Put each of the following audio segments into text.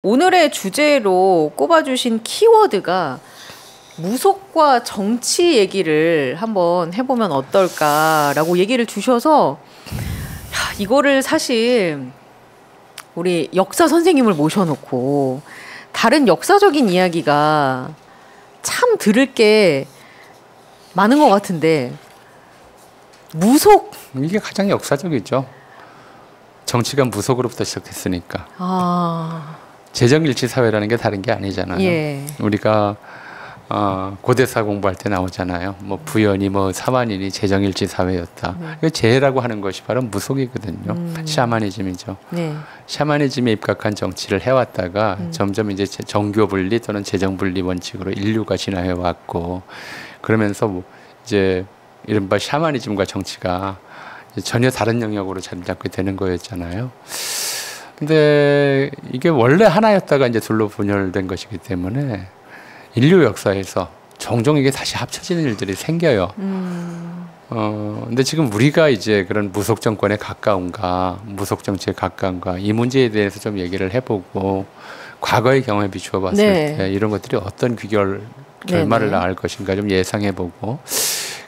오늘의 주제로 꼽아주신 키워드가 무속과 정치 얘기를 한번 해보면 어떨까라고 얘기를 주셔서 이거를 사실 우리 역사 선생님을 모셔놓고 다른 역사적인 이야기가 참 들을 게 많은 것 같은데 무속 이게 가장 역사적이죠. 정치가 무속으로부터 시작했으니까. 재정일치 사회라는 게 다른 게 아니잖아요. 예. 우리가 고대사 공부할 때 나오잖아요. 뭐 부연이 뭐 사만인이 재정일치 사회였다. 재라고 하는 것이 바로 무속이거든요. 샤머니즘이죠. 네. 샤머니즘에 입각한 정치를 해왔다가 점점 이제 정교 분리 또는 재정 분리 원칙으로 인류가 진화해 왔고, 그러면서 뭐 이제 이른바 샤머니즘과 정치가 전혀 다른 영역으로 자리 잡게 되는 거였잖아요. 근데 이게 원래 하나였다가 이제 둘로 분열된 것이기 때문에 인류 역사에서 종종 이게 다시 합쳐지는 일들이 생겨요. 근데 지금 우리가 이제 그런 무속 정권에 가까운가, 무속 정치에 가까운가, 이 문제에 대해서 좀 얘기를 해보고 과거의 경험에 비추어 봤을 네. 때 이런 것들이 어떤 결말을 낳을 것인가 좀 예상해보고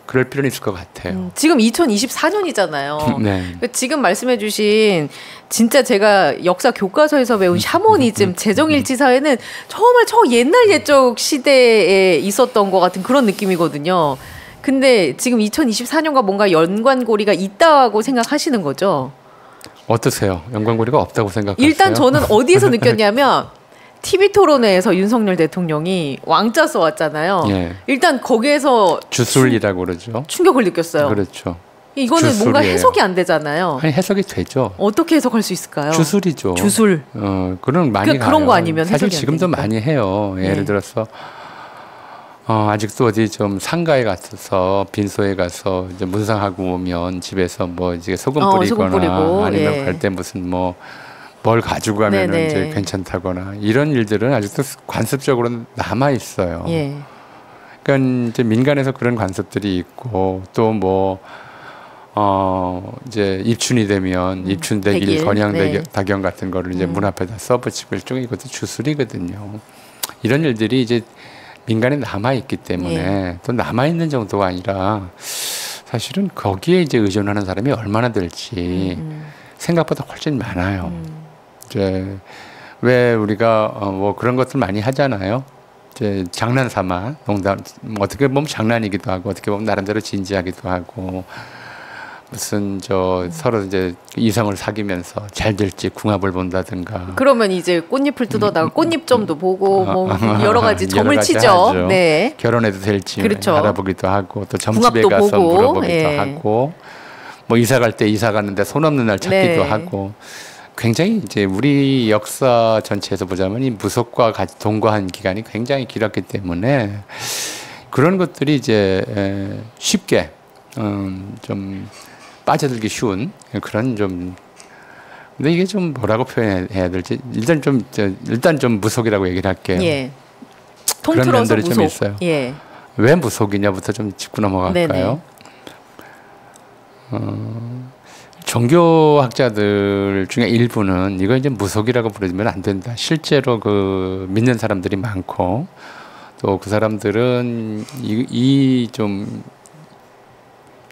그럴 필요는 있을 것 같아요. 지금 2024년이잖아요. 네. 지금 말씀해주신 진짜 제가 역사 교과서에서 배운 샤머니즘, 재정일치 사회는 정말 옛날 옛적 시대에 있었던 것 같은 그런 느낌이거든요. 근데 지금 2024년과 뭔가 연관고리가 있다고 생각하시는 거죠? 어떠세요? 연관고리가 없다고 생각하세요? 일단 저는 어디에서 느꼈냐면 TV 토론회에서 윤석열 대통령이 왕자 써왔잖아요. 예. 일단 거기에서 주술이라고 그러죠. 충격을 느꼈어요. 그렇죠. 이거는 주술이에요. 뭔가 해석이 안 되잖아요. 아니 해석이 되죠. 어떻게 해석할 수 있을까요? 주술이죠. 주술. 그런 많이 가요. 그런 거 아니면 사실 해석이 안 지금도 되니까. 많이 해요. 예를 네. 들어서 아직도 어디 좀 상가에 가서 빈소에 가서 이제 문상하고 오면 집에서 뭐 이제 소금 뿌리거나 소금 뿌리고, 아니면 예. 갈 때 무슨 뭐 뭘 가지고 가면 네네. 이제 괜찮다거나 이런 일들은 아직도 관습적으로 남아 있어요. 예. 그러니까 이제 민간에서 그런 관습들이 있고 또 뭐 이제 입춘이 되면 입춘대길, 대길. 건양대경 같은 거를 이제 문 앞에다 써붙이고 일종의 이것도 주술이거든요. 이런 일들이 이제 민간에 남아 있기 때문에 또 남아 있는 정도가 아니라 사실은 거기에 이제 의존하는 사람이 얼마나 될지 생각보다 훨씬 많아요. 이제 왜 우리가 뭐 그런 것들 많이 하잖아요. 이제 장난삼아 농담, 어떻게 보면 장난이기도 하고 어떻게 보면 나름대로 진지하기도 하고 무슨 서로 이제 이성을 사귀면서 잘 될지 궁합을 본다든가. 그러면 이제 꽃잎을 뜯어다가 꽃잎점도 보고 뭐 여러 가지 점을 치죠. 하죠. 네. 결혼해도 될지 그렇죠. 알아보기도 하고 또 점집에 궁합도 가서 보고, 물어보기도 예. 하고 뭐 이사 갈 때 이사 가는데 손 없는 날 찾기도 네. 하고 굉장히 이제 우리 역사 전체에서 보자면 이 무속과 같이 동거한 기간이 굉장히 길었기 때문에 그런 것들이 이제 쉽게 좀 빠져들기 쉬운 그런 좀 근데 이게 좀 뭐라고 표현해야 될지 일단 좀 무속이라고 얘기를 할게요. 예. 그런 통틀어서 면들이 무속. 좀 있어요. 예. 왜 무속이냐부터 좀 짚고 넘어갈까요? 종교학자들 중에 일부는 이거 이제 무속이라고 부르면 안 된다. 실제로 그 믿는 사람들이 많고 또 그 사람들은 이 좀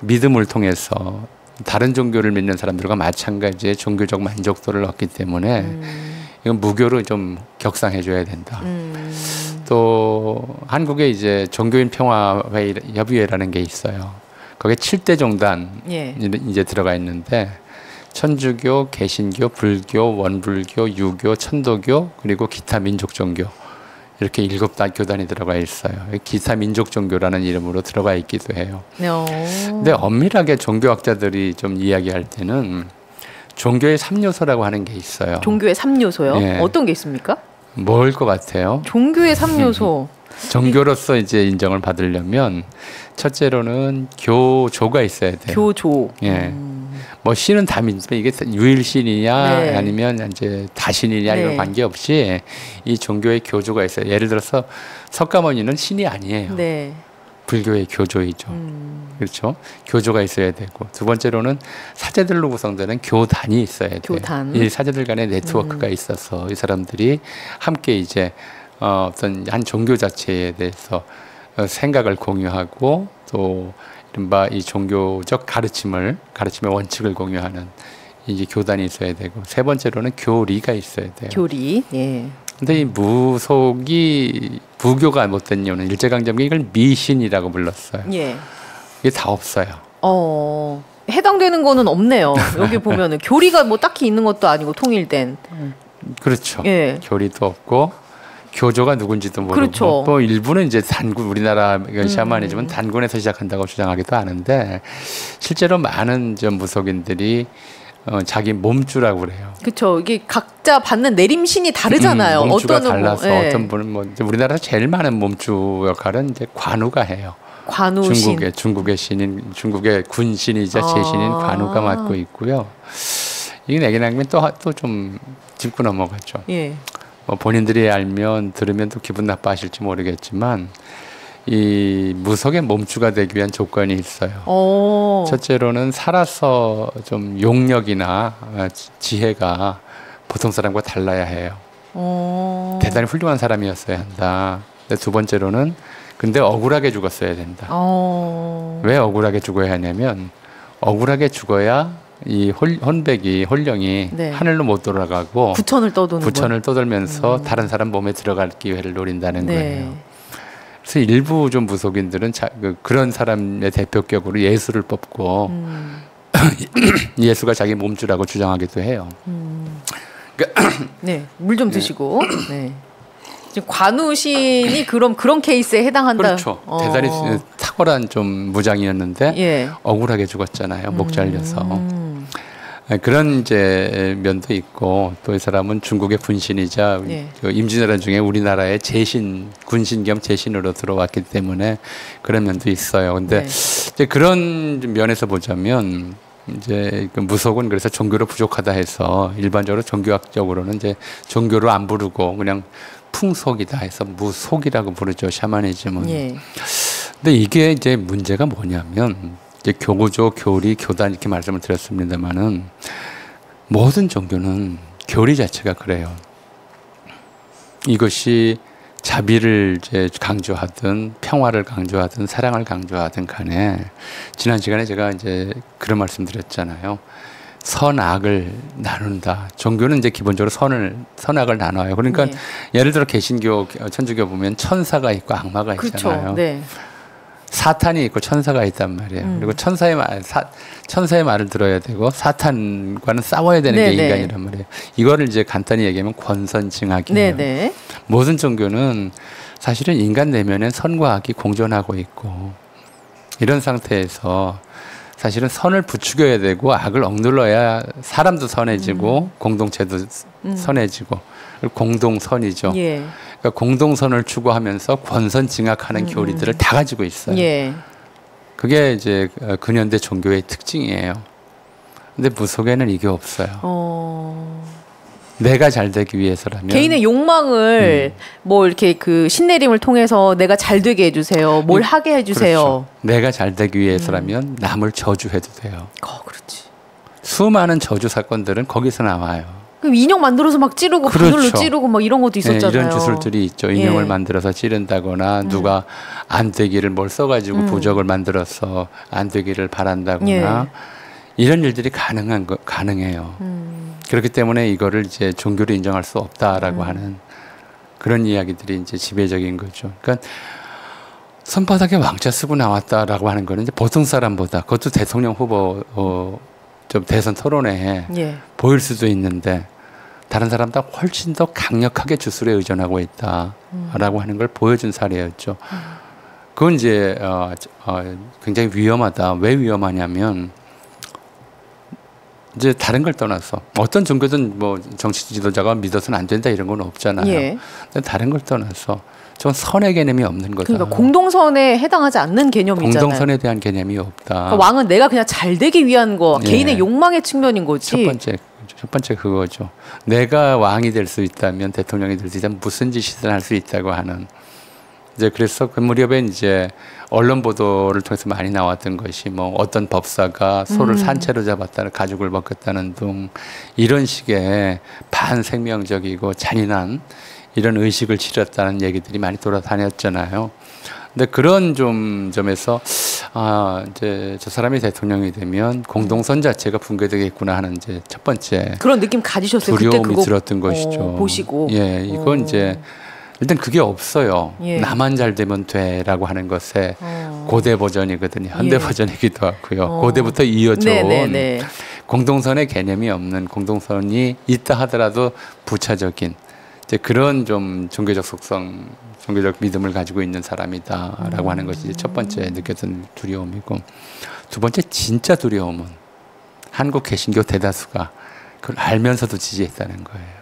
믿음을 통해서 다른 종교를 믿는 사람들과 마찬가지의 종교적 만족도를 얻기 때문에 이건 무교로 좀 격상해줘야 된다. 또 한국에 이제 종교인 평화회의 협의회라는 게 있어요. 거기에 7대 종단 이제 들어가 있는데 천주교, 개신교, 불교, 원불교, 유교, 천도교 그리고 기타 민족 종교 이렇게 7교단이 들어가 있어요. 기타 민족 종교라는 이름으로 들어가 있기도 해요. 근데 엄밀하게 종교학자들이 좀 이야기할 때는 종교의 3요소라고 하는 게 있어요. 종교의 3요소요? 예. 어떤 게 있습니까? 뭘 것 같아요? 종교의 3요소. 종교로서 이제 인정을 받으려면 첫째로는 교조가 있어야 돼요. 교조. 예. 뭐 신은 다 믿지만 이게 유일신이냐 네. 아니면 이제 다신이냐 이런 네. 관계없이 이 종교의 교조가 있어요. 예를 들어서 석가모니는 신이 아니에요. 네. 불교의 교조이죠. 그렇죠. 교조가 있어야 되고 두 번째로는 사제들로 구성되는 교단이 있어야 돼요. 교단. 이 사제들 간의 네트워크가 있어서 이 사람들이 함께 이제 어떤 한 종교 자체에 대해서 생각을 공유하고 또 이른바 이 종교적 가르침의 원칙을 공유하는 이제 교단이 있어야 되고 세 번째로는 교리가 있어야 돼요. 교리. 예. 근데 이 무속이 부교가 못된 이유는 일제강점기 이걸 미신이라고 불렀어요. 예. 이게 다 없어요. 해당되는 거는 없네요. 여기 보면은 교리가 뭐 딱히 있는 것도 아니고 통일된. 그렇죠. 예. 교리도 없고 교조가 누군지도 모르고 그렇죠. 또 일부는 이제 단군 우리나라 샤머니즘은 단군에서 시작한다고 주장하기도 하는데 실제로 많은 좀 무속인들이 자기 몸주라고 그래요. 그렇죠. 이게 각자 받는 내림신이 다르잖아요. 몸주가 어떤 달라서 예. 어떤 분은 뭐 우리나라에서 제일 많은 몸주 역할은 이제 관우가 해요. 관우신. 중국의 신인 중국의 군신이자 제신인 관우가 맡고 있고요. 이게 내게 나면 또 좀 짚고 넘어가죠. 예. 뭐 본인들이 알면 들으면 또 기분 나빠하실지 모르겠지만 이 무속의 몸주가 되기 위한 조건이 있어요. 첫째로는 살아서 좀 용력이나 지혜가 보통 사람과 달라야 해요. 대단히 훌륭한 사람이었어야 한다. 두 번째로는 근데 억울하게 죽었어야 된다. 왜 억울하게 죽어야 하냐면 억울하게 죽어야 이 혼령이 네. 하늘로 못 돌아가고 구천을 떠돌면서 다른 사람 몸에 들어갈 기회를 노린다는 네. 거예요. 그래서 일부 좀 무속인들은 그런 사람의 대표격으로 예수를 뽑고 예수가 자기 몸주라고 주장하기도 해요. 네, 물 좀 드시고. 네. 지금 관우신이 그런 케이스에 해당한다. 그렇죠. 대단히 탁월한 좀 무장이었는데 예. 억울하게 죽었잖아요. 목 잘려서. 그런 이제 면도 있고 또 이 사람은 중국의 군신이자 예. 그 임진왜란 중에 우리나라의 제신 군신 겸 제신으로 들어왔기 때문에 그런 면도 있어요. 근데 네. 이제 그런 면에서 보자면 이제 그 무속은 그래서 종교로 부족하다 해서 일반적으로 종교학적으로는 이제 종교로 안 부르고 그냥 풍속이다 해서 무속이라고 부르죠. 샤머니즘은. 예. 근데 이게 이제 문제가 뭐냐면 이제 교구조, 교리, 교단 이렇게 말씀을 드렸습니다만은 모든 종교는 교리 자체가 그래요. 이것이 자비를 이제 강조하든 평화를 강조하든 사랑을 강조하든 간에 지난 시간에 제가 이제 그런 말씀드렸잖아요. 선악을 나눈다. 종교는 이제 기본적으로 선악을 나눠요. 그러니까 네. 예를 들어 개신교, 천주교 보면 천사가 있고 악마가 있잖아요. 그렇죠. 네. 사탄이 있고 천사가 있단 말이에요. 그리고 천사의 말을 들어야 되고 사탄과는 싸워야 되는 게 인간이란 말이에요. 이거를 이제 간단히 얘기하면 권선징악이에요. 네네. 모든 종교는 사실은 인간 내면엔 선과 악이 공존하고 있고 이런 상태에서 사실은 선을 부추겨야 되고 악을 억눌러야 사람도 선해지고 공동체도 선해지고 공동선이죠. 예. 그러니까 공동선을 추구하면서 권선징악하는 교리들을 다 가지고 있어요. 예. 그게 이제 근현대 종교의 특징이에요. 근데 무속에는 이게 없어요. 내가 잘 되기 위해서라면 개인의 욕망을 뭐 이렇게 그 신내림을 통해서 내가 잘 되게 해주세요. 뭘 하게 해주세요. 그렇죠. 내가 잘 되기 위해서라면 남을 저주해도 돼요. 그렇지. 수많은 저주 사건들은 거기서 나와요. 그럼 인형 만들어서 막 찌르고 그렇죠. 바늘로 찌르고 막 이런 것도 있었잖아요. 네, 이런 주술들이 있죠. 인형을 예. 만들어서 찌른다거나 누가 안 되기를 뭘 써가지고 부적을 만들어서 안 되기를 바란다거나 이런 일들이 가능해요. 그렇기 때문에 이거를 이제 종교로 인정할 수 없다라고 하는 그런 이야기들이 이제 지배적인 거죠. 그러니까 손바닥에 왕자 쓰고 나왔다라고 하는 거는 이제 보통 사람보다 그것도 대통령 후보 좀 대선 토론회에 보일 수도 있는데 다른 사람보다 훨씬 더 강력하게 주술에 의존하고 있다라고 하는 걸 보여준 사례였죠. 그건 이제 굉장히 위험하다. 왜 위험하냐면 이제 다른 걸 떠나서 어떤 종교든 뭐 정치 지도자가 믿어서는 안 된다 이런 건 없잖아요. 근데 다른 걸 떠나서 전 선의 개념이 없는 거다. 그러니까 공동선에 해당하지 않는 개념이잖아요. 공동선에 대한 개념이 없다. 그러니까 왕은 내가 그냥 잘 되기 위한 거, 개인의 욕망의 측면인 거지. 첫 번째 그거죠. 내가 왕이 될 수 있다면 대통령이 될 수 있다면 무슨 짓이든 할 수 있다고 하는 이제 그래서 그 무렵에 이제 언론 보도를 통해서 많이 나왔던 것이 뭐 어떤 법사가 소를 산채로 잡았다는 가죽을 벗겼다는 등 이런 식의 반생명적이고 잔인한 이런 의식을 치렀다는 얘기들이 많이 돌아다녔잖아요. 근데 그런 점에서 이제 저 사람이 대통령이 되면 공동선 자체가 붕괴되겠구나 하는 이제 첫 번째 그런 느낌 가지셨어요. 두려움이 그때 그거 들었던 것이죠. 보시고. 예, 이건 이제 일단 그게 없어요. 예. 나만 잘 되면 돼라고 하는 것의 고대 버전이거든요. 현대 예. 버전이기도 하고요. 고대부터 이어져 온 네네네. 공동선의 개념이 없는 공동선이 있다 하더라도 부차적인 이제 그런 좀 종교적 속성, 종교적 믿음을 가지고 있는 사람이다라고 하는 것이 첫 번째 느꼈던 두려움이고, 두 번째 진짜 두려움은 한국 개신교 대다수가 그걸 알면서도 지지했다는 거예요.